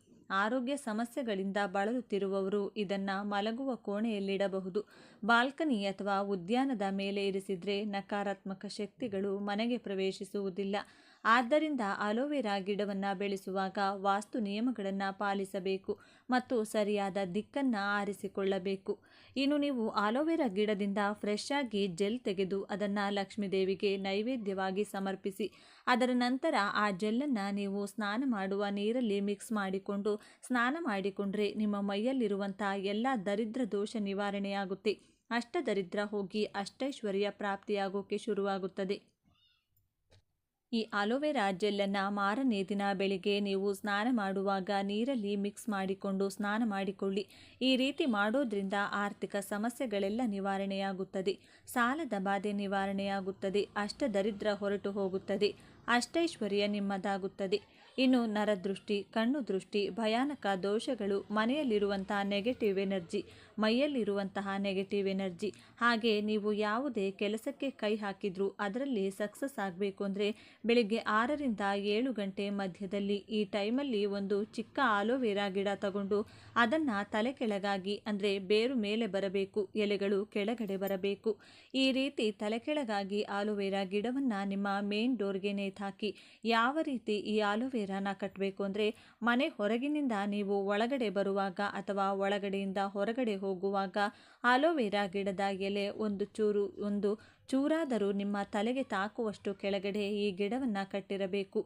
ಆರೋಗ್ಯ ಸಮಸ್ಯೆಗಳಿಂದ ಬಳಲುತ್ತಿರುವವರು ಇದನ್ನು ಮಲಗುವ ಕೋಣೆಯಲ್ಲಿಡಬಹುದು. ಬಾಲ್ಕನಿ ಅಥವಾ ಉದ್ಯಾನದ ಮೇಲೆ ಇರಿಸಿದರೆ ನಕಾರಾತ್ಮಕ ಶಕ್ತಿಗಳು ಮನೆಗೆ ಪ್ರವೇಶಿಸುವುದಿಲ್ಲ. ಆದ್ದರಿಂದ ಆಲೋವೆರಾ ಗಿಡವನ್ನು ಬೆಳೆಸುವಾಗ ವಾಸ್ತು ನಿಯಮಗಳನ್ನು ಪಾಲಿಸಬೇಕು ಮತ್ತು ಸರಿಯಾದ ದಿಕ್ಕನ್ನು ಆರಿಸಿಕೊಳ್ಳಬೇಕು. ಇನ್ನು ನೀವು ಆಲೋವೆರಾ ಗಿಡದಿಂದ ಫ್ರೆಶ್ ಆಗಿ ಜೆಲ್ ತೆಗೆದು ಅದನ್ನು ಲಕ್ಷ್ಮೀ ದೇವಿಗೆ ನೈವೇದ್ಯವಾಗಿ ಸಮರ್ಪಿಸಿ ಅದರ ನಂತರ ಆ ಜೆಲ್ಲನ್ನು ನೀವು ಸ್ನಾನ ಮಾಡುವ ನೀರಲ್ಲಿ ಮಿಕ್ಸ್ ಮಾಡಿಕೊಂಡು ಸ್ನಾನ ಮಾಡಿಕೊಂಡ್ರೆ ನಿಮ್ಮ ಮೈಯಲ್ಲಿರುವಂಥ ಎಲ್ಲ ದರಿದ್ರ ದೋಷ ನಿವಾರಣೆಯಾಗುತ್ತೆ. ಅಷ್ಟದರಿದ್ರ ಹೋಗಿ ಅಷ್ಟೈಶ್ವರ್ಯ ಪ್ರಾಪ್ತಿಯಾಗೋಕ್ಕೆ ಶುರುವಾಗುತ್ತದೆ. ಈ ಆಲೋವೆರಾ ಜೆಲ್ಲನ್ನು ಮಾರನೇ ದಿನ ಬೆಳಿಗ್ಗೆ ನೀವು ಸ್ನಾನ ಮಾಡುವಾಗ ನೀರಲ್ಲಿ ಮಿಕ್ಸ್ ಮಾಡಿಕೊಂಡು ಸ್ನಾನ ಮಾಡಿಕೊಳ್ಳಿ. ಈ ರೀತಿ ಮಾಡೋದ್ರಿಂದ ಆರ್ಥಿಕ ಸಮಸ್ಯೆಗಳೆಲ್ಲ ನಿವಾರಣೆಯಾಗುತ್ತದೆ, ಸಾಲದ ಬಾಧೆ ನಿವಾರಣೆಯಾಗುತ್ತದೆ, ಅಷ್ಟದರಿದ್ರ ಹೊರಟು ಹೋಗುತ್ತದೆ, ಅಷ್ಟೈಶ್ವರ್ಯ ನಿಮ್ಮದಾಗುತ್ತದೆ. ಇನ್ನು ನರದೃಷ್ಟಿ, ಕಣ್ಣು ದೃಷ್ಟಿ, ಭಯಾನಕ ದೋಷಗಳು, ಮನೆಯಲ್ಲಿರುವಂತಹ ನೆಗೆಟಿವ್ ಎನರ್ಜಿ, ಮೈಯಲ್ಲಿರುವಂತಹ ನೆಗೆಟಿವ್ ಎನರ್ಜಿ, ಹಾಗೆ ನೀವು ಯಾವುದೇ ಕೆಲಸಕ್ಕೆ ಕೈ ಹಾಕಿದ್ರೂ ಅದರಲ್ಲಿ ಸಕ್ಸಸ್ ಆಗಬೇಕು ಅಂದರೆ ಬೆಳಿಗ್ಗೆ 6ರಿಂದ 7 ಗಂಟೆ ಮಧ್ಯದಲ್ಲಿ ಈ ಟೈಮಲ್ಲಿ ಒಂದು ಚಿಕ್ಕ ಆಲೋವೆರಾ ಗಿಡ ತಗೊಂಡು ಅದನ್ನು ತಲೆ ಕೆಳಗಾಗಿ ಅಂದರೆ ಬೇರು ಮೇಲೆ ಬರಬೇಕು, ಎಲೆಗಳು ಕೆಳಗಡೆ ಬರಬೇಕು. ಈ ರೀತಿ ತಲೆ ಕೆಳಗಾಗಿ ಆಲೋವೆರಾ ಗಿಡವನ್ನು ನಿಮ್ಮ ಮೇನ್ ಡೋರ್ಗೆ ನೇತಾಕಿ. ಯಾವ ರೀತಿ ಈ ಆಲೋವೆರಾನ ಕಟ್ಟಬೇಕು ಅಂದರೆ ಮನೆ ಹೊರಗಿನಿಂದ ನೀವು ಒಳಗಡೆ ಬರುವಾಗ ಅಥವಾ ಒಳಗಡೆಯಿಂದ ಹೊರಗಡೆ ಹೋಗುವಾಗ ಆಲೋವೆರಾ ಗಿಡದ ಎಲೆ ಒಂದು ಚೂರಾದರೂ ನಿಮ್ಮ ತಲೆಗೆ ತಾಕುವಷ್ಟು ಕೆಳಗಡೆ ಈ ಗಿಡವನ್ನು ಕಟ್ಟಿರಬೇಕು.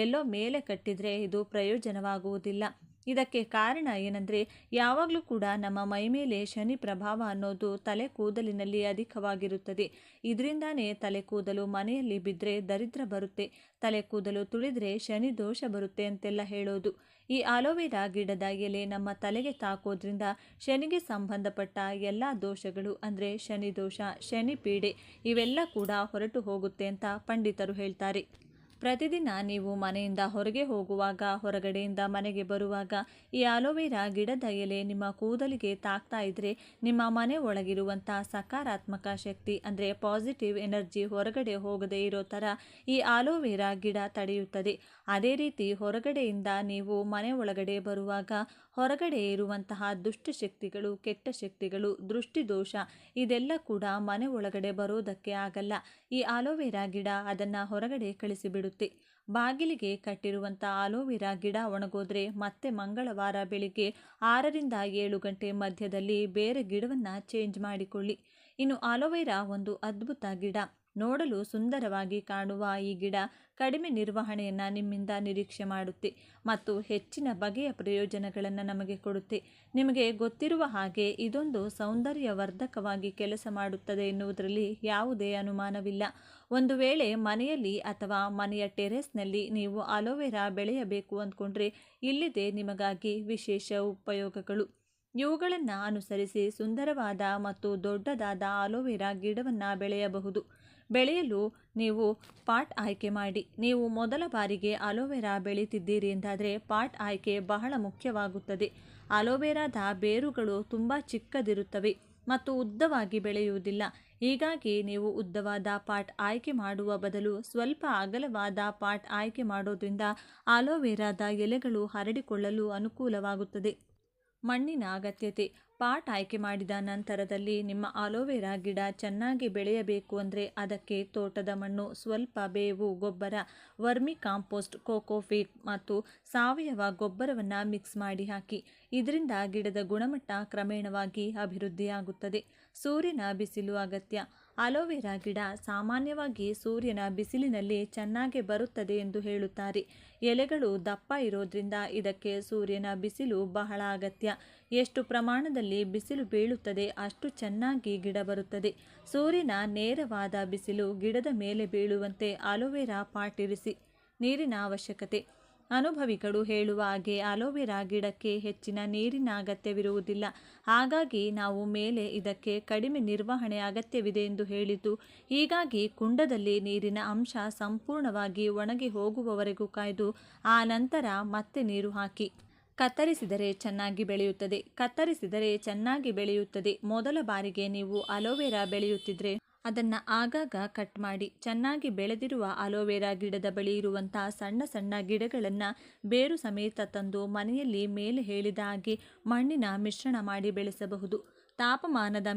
ಎಲ್ಲೋ ಮೇಲೆ ಕಟ್ಟಿದರೆ ಇದು ಪ್ರಯೋಜನವಾಗುವುದಿಲ್ಲ. ಇದಕ್ಕೆ ಕಾರಣ ಏನಂದರೆ ಯಾವಾಗಲೂ ಕೂಡ ನಮ್ಮ ಮೈ ಮೇಲೆ ಶನಿ ಪ್ರಭಾವ ಅನ್ನೋದು ತಲೆ ಕೂದಲಿನಲ್ಲಿ ಅಧಿಕವಾಗಿರುತ್ತದೆ. ಇದರಿಂದಾನೇ ತಲೆ ಕೂದಲು ಮನೆಯಲ್ಲಿ ಬಿದ್ದರೆ ದರಿದ್ರ ಬರುತ್ತೆ, ತಲೆ ಕೂದಲು ತುಳಿದ್ರೆ ಶನಿ ದೋಷ ಬರುತ್ತೆ ಅಂತೆಲ್ಲ ಹೇಳೋದು. ಈ ಆಲೋವೆರಾ ಗಿಡದ ಎಲೆ ನಮ್ಮ ತಲೆಗೆ ತಾಕೋದ್ರಿಂದ ಶನಿಗೆ ಸಂಬಂಧಪಟ್ಟ ಎಲ್ಲ ದೋಷಗಳು ಅಂದರೆ ಶನಿ ದೋಷ, ಶನಿ ಪೀಡೆ ಇವೆಲ್ಲ ಕೂಡ ಹೊರಟು ಹೋಗುತ್ತೆ ಅಂತ ಪಂಡಿತರು ಹೇಳ್ತಾರೆ. ಪ್ರತಿದಿನ ನೀವು ಮನೆಯಿಂದ ಹೊರಗೆ ಹೋಗುವಾಗ, ಹೊರಗಡೆಯಿಂದ ಮನೆಗೆ ಬರುವಾಗ ಈ ಆಲೋವೆರಾ ಗಿಡದ ಎಲೆ ನಿಮ್ಮ ಕೂದಲಿಗೆ ತಾಕ್ತಾ ಇದ್ದರೆ ನಿಮ್ಮ ಮನೆ ಒಳಗಿರುವಂಥ ಸಕಾರಾತ್ಮಕ ಶಕ್ತಿ ಅಂದರೆ ಪಾಸಿಟಿವ್ ಎನರ್ಜಿ ಹೊರಗಡೆ ಹೋಗದೇ ಇರೋ ಥರ ಈ ಆಲೋವೆರಾ ಗಿಡ ತಡೆಯುತ್ತದೆ. ಅದೇ ರೀತಿ ಹೊರಗಡೆಯಿಂದ ನೀವು ಮನೆ ಒಳಗಡೆ ಬರುವಾಗ ಹೊರಗಡೆ ಇರುವಂತಹ ದುಷ್ಟಶಕ್ತಿಗಳು, ಕೆಟ್ಟ ಶಕ್ತಿಗಳು, ದೃಷ್ಟಿದೋಷ ಇದೆಲ್ಲ ಕೂಡ ಮನೆ ಒಳಗಡೆ ಬರೋದಕ್ಕೆ ಆಗಲ್ಲ. ಈ ಆಲೋವೆರಾ ಗಿಡ ಅದನ್ನು ಹೊರಗಡೆ ಕಳಿಸಿಬಿಡುತ್ತೆ. ಬಾಗಿಲಿಗೆ ಕಟ್ಟಿರುವಂಥ ಆಲೋವೆರಾ ಗಿಡ ಒಣಗೋದ್ರೆ ಮತ್ತೆ ಮಂಗಳವಾರ ಬೆಳಿಗ್ಗೆ 6ರಿಂದ 7 ಗಂಟೆ ಮಧ್ಯದಲ್ಲಿ ಬೇರೆ ಗಿಡವನ್ನು ಚೇಂಜ್ ಮಾಡಿಕೊಳ್ಳಿ. ಇನ್ನು ಆಲೋವೆರಾ ಒಂದು ಅದ್ಭುತ ಗಿಡ. ನೋಡಲು ಸುಂದರವಾಗಿ ಕಾಣುವ ಈ ಗಿಡ ಕಡಿಮೆ ನಿರ್ವಹಣೆಯನ್ನು ನಿಮ್ಮಿಂದ ನಿರೀಕ್ಷೆ ಮಾಡುತ್ತೆ ಮತ್ತು ಹೆಚ್ಚಿನ ಬಗೆಯ ಪ್ರಯೋಜನಗಳನ್ನು ನಮಗೆ ಕೊಡುತ್ತೆ. ನಿಮಗೆ ಗೊತ್ತಿರುವ ಹಾಗೆ ಇದೊಂದು ಸೌಂದರ್ಯವರ್ಧಕವಾಗಿ ಕೆಲಸ ಮಾಡುತ್ತದೆ ಎನ್ನುವುದರಲ್ಲಿ ಯಾವುದೇ ಅನುಮಾನವಿಲ್ಲ. ಒಂದು ವೇಳೆ ಮನೆಯಲ್ಲಿ ಅಥವಾ ಮನೆಯ ಟೆರೆಸ್ನಲ್ಲಿ ನೀವು ಆಲೋವೆರಾ ಬೆಳೆಯಬೇಕು ಅಂದ್ಕೊಂಡ್ರೆ ಇಲ್ಲಿದೆ ನಿಮಗಾಗಿ ವಿಶೇಷ ಉಪಯೋಗಗಳು. ಇವುಗಳನ್ನು ಅನುಸರಿಸಿ ಸುಂದರವಾದ ಮತ್ತು ದೊಡ್ಡದಾದ ಆಲೋವೆರಾ ಗಿಡವನ್ನು ಬೆಳೆಯಬಹುದು. ಬೆಳೆಯಲು ನೀವು ಪಾಟ್ ಆಯ್ಕೆ ಮಾಡಿ. ನೀವು ಮೊದಲ ಬಾರಿಗೆ ಆಲೋವೆರಾ ಬೆಳೀತಿದ್ದೀರಿ ಎಂದಾದರೆ ಪಾಟ್ ಆಯ್ಕೆ ಬಹಳ ಮುಖ್ಯವಾಗುತ್ತದೆ. ಆಲೋವೆರಾದ ಬೇರುಗಳು ತುಂಬ ಚಿಕ್ಕದಿರುತ್ತವೆ ಮತ್ತು ಉದ್ದವಾಗಿ ಬೆಳೆಯುವುದಿಲ್ಲ. ಹೀಗಾಗಿ ನೀವು ಉದ್ದವಾದ ಪಾಟ್ ಆಯ್ಕೆ ಮಾಡುವ ಬದಲು ಸ್ವಲ್ಪ ಅಗಲವಾದ ಪಾಟ್ ಆಯ್ಕೆ ಮಾಡೋದ್ರಿಂದ ಆಲೋವೆರಾದ ಎಲೆಗಳು ಹರಡಿಕೊಳ್ಳಲು ಅನುಕೂಲವಾಗುತ್ತದೆ. ಮಣ್ಣಿನ ಅಗತ್ಯತೆ. ಪಾಟ್ ಆಯ್ಕೆ ಮಾಡಿದ ನಂತರದಲ್ಲಿ ನಿಮ್ಮ ಆಲೋವೆರಾ ಗಿಡ ಚೆನ್ನಾಗಿ ಬೆಳೆಯಬೇಕು ಅಂದರೆ ಅದಕ್ಕೆ ತೋಟದ ಮಣ್ಣು, ಸ್ವಲ್ಪ ಬೇವು ಗೊಬ್ಬರ, ವರ್ಮಿ ಕಾಂಪೋಸ್ಟ್, ಕೋಕೋಫೀಟ್ ಮತ್ತು ಸಾವಯವ ಗೊಬ್ಬರವನ್ನು ಮಿಕ್ಸ್ ಮಾಡಿ ಹಾಕಿ. ಇದರಿಂದ ಗಿಡದ ಗುಣಮಟ್ಟ ಕ್ರಮೇಣವಾಗಿ ಅಭಿವೃದ್ಧಿಯಾಗುತ್ತದೆ. ಸೂರ್ಯನ ಬಿಸಿಲು ಅಗತ್ಯ. ಆಲೋವೆರಾ ಗಿಡ ಸಾಮಾನ್ಯವಾಗಿ ಸೂರ್ಯನ ಬಿಸಿಲಿನಲ್ಲಿ ಚೆನ್ನಾಗಿ ಬರುತ್ತದೆ ಎಂದು ಹೇಳುತ್ತಾರೆ. ಎಲೆಗಳು ದಪ್ಪ ಇರೋದ್ರಿಂದ ಇದಕ್ಕೆ ಸೂರ್ಯನ ಬಿಸಿಲು ಬಹಳ ಅಗತ್ಯ. ಎಷ್ಟು ಪ್ರಮಾಣದಲ್ಲಿ ಬಿಸಿಲು ಬೀಳುತ್ತದೆ ಅಷ್ಟು ಚೆನ್ನಾಗಿ ಗಿಡ ಬರುತ್ತದೆ. ಸೂರ್ಯನ ನೇರವಾದ ಬಿಸಿಲು ಗಿಡದ ಮೇಲೆ ಬೀಳುವಂತೆ ಆಲೋವೆರಾ ಪಾಟ್ ಇರಿಸಿ. ನೀರಿನ ಅವಶ್ಯಕತೆ. ಅನುಭವಿಗಳು ಹೇಳುವ ಹಾಗೆ ಆಲೋವೆರಾ ಗಿಡಕ್ಕೆ ಹೆಚ್ಚಿನ ನೀರಿನ ಅಗತ್ಯವಿರುವುದಿಲ್ಲ. ಹಾಗಾಗಿ ನಾವು ಮೇಲೆ ಇದಕ್ಕೆ ಕಡಿಮೆ ನಿರ್ವಹಣೆ ಅಗತ್ಯವಿದೆ ಎಂದು ಹೇಳಿದ್ದು. ಹೀಗಾಗಿ ಕುಂಡದಲ್ಲಿ ನೀರಿನ ಅಂಶ ಸಂಪೂರ್ಣವಾಗಿ ಒಣಗಿ ಹೋಗುವವರೆಗೂ ಕಾಯ್ದು ಆ ನಂತರ ಮತ್ತೆ ನೀರು ಹಾಕಿ. ಕತ್ತರಿಸಿದರೆ ಚೆನ್ನಾಗಿ ಬೆಳೆಯುತ್ತದೆ. ಮೊದಲ ಬಾರಿಗೆ ನೀವು ಆಲೋವೆರಾ ಬೆಳೆಯುತ್ತಿದ್ರೆ ಅದನ್ನು ಆಗಾಗ ಕಟ್ ಮಾಡಿ. ಚೆನ್ನಾಗಿ ಬೆಳೆದಿರುವ ಆಲೋವೆರಾ ಗಿಡದ ಬಳಿ ಇರುವಂತಹ ಸಣ್ಣ ಸಣ್ಣ ಗಿಡಗಳನ್ನು ಬೇರು ಸಮೇತ ತಂದು ಮನೆಯಲ್ಲಿ ಮೇಲೆ ಹೇಳಿದ ಹಾಗೆ ಮಣ್ಣಿನ ಮಿಶ್ರಣ ಮಾಡಿ ಬೆಳೆಸಬಹುದು. ತಾಪಮಾನದ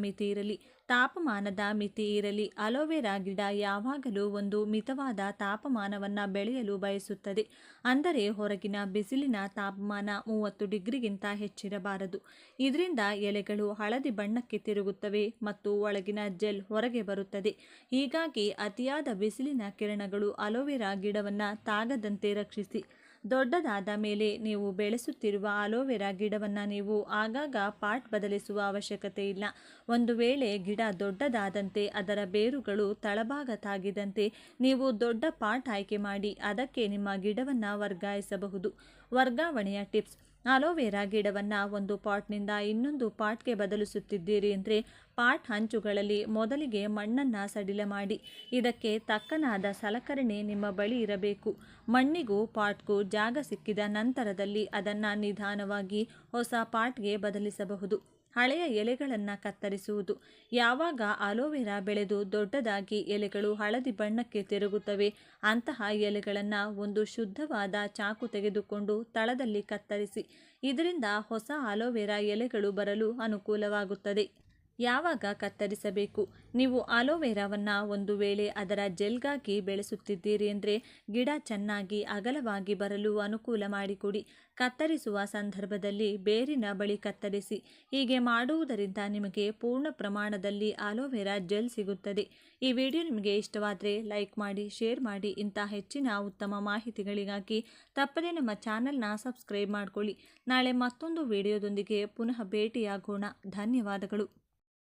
ಮಿತಿ ಇರಲಿ. ಆಲೋವೆರಾ ಗಿಡ ಯಾವಾಗಲೂ ಒಂದು ಮಿತವಾದ ತಾಪಮಾನವನ್ನು ಬೆಳೆಯಲು ಬಯಸುತ್ತದೆ. ಅಂದರೆ ಹೊರಗಿನ ಬಿಸಿಲಿನ ತಾಪಮಾನ 30 ಡಿಗ್ರಿಗಿಂತ ಹೆಚ್ಚಿರಬಾರದು. ಇದರಿಂದ ಎಲೆಗಳು ಹಳದಿ ಬಣ್ಣಕ್ಕೆ ತಿರುಗುತ್ತವೆ ಮತ್ತು ಒಳಗಿನ ಜೆಲ್ ಹೊರಗೆ ಬರುತ್ತದೆ. ಹೀಗಾಗಿ ಅತಿಯಾದ ಬಿಸಿಲಿನ ಕಿರಣಗಳು ಆಲೋವೆರಾ ಗಿಡವನ್ನು ತಾಗದಂತೆ ರಕ್ಷಿಸಿ. ದೊಡ್ಡದಾದ ಮೇಲೆ ನೀವು ಬೆಳೆಸುತ್ತಿರುವ ಅಲೋವೆರಾ ಗಿಡವನ್ನು ನೀವು ಆಗಾಗ ಪಾಟ್ ಬದಲಿಸುವ ಅವಶ್ಯಕತೆ ಇಲ್ಲ. ಒಂದು ವೇಳೆ ಗಿಡ ದೊಡ್ಡದಾದಂತೆ ಅದರ ಬೇರುಗಳು ತಳಭಾಗ ತಾಗಿದಂತೆ ನೀವು ದೊಡ್ಡ ಪಾಟ್ ಆಯ್ಕೆ ಮಾಡಿ ಅದಕ್ಕೆ ನಿಮ್ಮ ಗಿಡವನ್ನು ವರ್ಗಾಯಿಸಬಹುದು. ವರ್ಗಾವಣೆಯ ಟಿಪ್ಸ್: ಅಲೋವೆರಾ ಗಿಡವನ್ನು ಒಂದು ಪಾಟ್ನಿಂದ ಇನ್ನೊಂದು ಪಾಟ್ಗೆ ಬದಲಿಸುತ್ತಿದ್ದೀರಿ ಅಂದರೆ ಪಾಟ್ ಹಂಚುಗಳಲ್ಲಿ ಮೊದಲಿಗೆ ಮಣ್ಣನ್ನು ಸಡಿಲ ಮಾಡಿ. ಇದಕ್ಕೆ ತಕ್ಕನಾದ ಸಲಕರಣೆ ನಿಮ್ಮ ಬಳಿ ಇರಬೇಕು. ಮಣ್ಣಿಗೂ ಪಾಟ್ಗೂ ಜಾಗ ಸಿಕ್ಕಿದ ನಂತರದಲ್ಲಿ ಅದನ್ನು ನಿಧಾನವಾಗಿ ಹೊಸ ಪಾಟ್ಗೆ ಬದಲಿಸಬಹುದು. ಹಳೆಯ ಎಲೆಗಳನ್ನು ಕತ್ತರಿಸುವುದು: ಯಾವಾಗ ಅಲೋವೆರಾ ಬೆಳೆದು ದೊಡ್ಡದಾಗಿ ಎಲೆಗಳು ಹಳದಿ ಬಣ್ಣಕ್ಕೆ ತಿರುಗುತ್ತವೆ ಅಂತಹ ಎಲೆಗಳನ್ನು ಒಂದು ಶುದ್ಧವಾದ ಚಾಕು ತೆಗೆದುಕೊಂಡು ತಳದಲ್ಲಿ ಕತ್ತರಿಸಿ. ಇದರಿಂದ ಹೊಸ ಅಲೋವೆರಾ ಎಲೆಗಳು ಬರಲು ಅನುಕೂಲವಾಗುತ್ತದೆ. ಯಾವಾಗ ಕತ್ತರಿಸಬೇಕು? ನೀವು ಅಲೋವೆರಾವನ್ನು ಒಂದು ವೇಳೆ ಅದರ ಜೆಲ್ಗಾಗಿ ಬೆಳೆಸುತ್ತಿದ್ದೀರಿ ಅಂದರೆ ಗಿಡ ಚೆನ್ನಾಗಿ ಅಗಲವಾಗಿ ಬರಲು ಅನುಕೂಲ ಮಾಡಿಕೊಡಿ. ಕತ್ತರಿಸುವ ಸಂದರ್ಭದಲ್ಲಿ ಬೇರಿನ ಬಳಿ ಕತ್ತರಿಸಿ. ಹೀಗೆ ಮಾಡುವುದರಿಂದ ನಿಮಗೆ ಪೂರ್ಣ ಪ್ರಮಾಣದಲ್ಲಿ ಅಲೋವೆರಾ ಜೆಲ್ ಸಿಗುತ್ತದೆ. ಈ ವಿಡಿಯೋ ನಿಮಗೆ ಇಷ್ಟವಾದರೆ ಲೈಕ್ ಮಾಡಿ, ಶೇರ್ ಮಾಡಿ. ಇಂಥ ಹೆಚ್ಚಿನ ಉತ್ತಮ ಮಾಹಿತಿಗಳಿಗಾಗಿ ತಪ್ಪದೇ ನಮ್ಮ ಚಾನಲ್ನ ಸಬ್ಸ್ಕ್ರೈಬ್ ಮಾಡಿಕೊಳ್ಳಿ. ನಾಳೆ ಮತ್ತೊಂದು ವಿಡಿಯೋದೊಂದಿಗೆ ಪುನಃ ಭೇಟಿಯಾಗೋಣ. ಧನ್ಯವಾದಗಳು.